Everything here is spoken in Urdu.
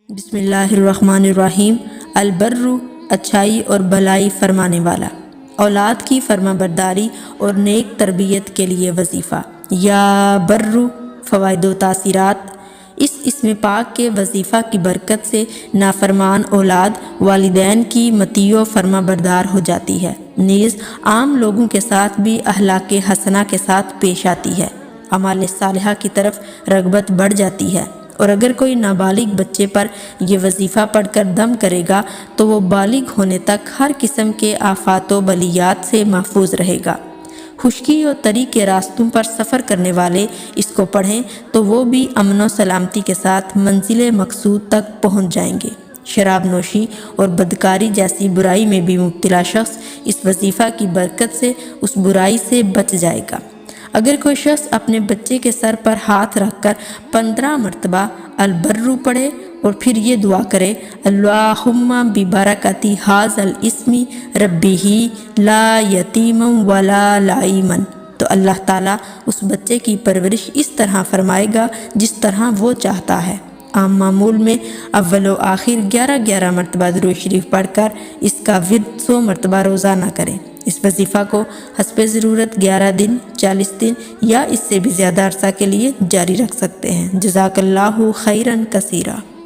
بسم اللہ الرحمن الرحیم۔ البر، اچھائی اور بھلائی فرمانے والا، اولاد کی فرما برداری اور نیک تربیت کے لیے وظیفہ۔ یا بر، فوائد و تاثیرات۔ اس اسم پاک کے وظیفہ کی برکت سے نافرمان اولاد والدین کی مطیع و فرما بردار ہو جاتی ہے، نیز عام لوگوں کے ساتھ بھی اخلاق حسنہ کے ساتھ پیش آتی ہے، اعمال صالحہ کی طرف رغبت بڑھ جاتی ہے، اور اگر کوئی نابالغ بچے پر یہ وظیفہ پڑھ کر دم کرے گا تو وہ بالغ ہونے تک ہر قسم کے آفات و بلیات سے محفوظ رہے گا۔ خشکی اور تری کے راستوں پر سفر کرنے والے اس کو پڑھیں تو وہ بھی امن و سلامتی کے ساتھ منزل مقصود تک پہنچ جائیں گے۔ شراب نوشی اور بدکاری جیسی برائی میں بھی مبتلا شخص اس وظیفہ کی برکت سے اس برائی سے بچ جائے گا۔ اگر کوئی شخص اپنے بچے کے سر پر ہاتھ رکھ کر 15 مرتبہ البر پڑھے اور پھر یہ دعا کرے، اللہم ببرکت ھذا الاسم ربہ لا یتیما ولا لعیما، تو اللہ تعالیٰ اس بچے کی پرورش اس طرح فرمائے گا جس طرح وہ چاہتا ہے۔ عام معمول میں اول و آخر 11 مرتبہ درود شریف پڑھ کر اس کا ورد 100 مرتبہ روزانہ کریں۔ اس وظیفہ کو حسب ضرورت 11 دن، 40 دن یا اس سے بھی زیادہ عرصہ کے لیے جاری رکھ سکتے ہیں۔ جزاک اللہ خیرا کثیرا۔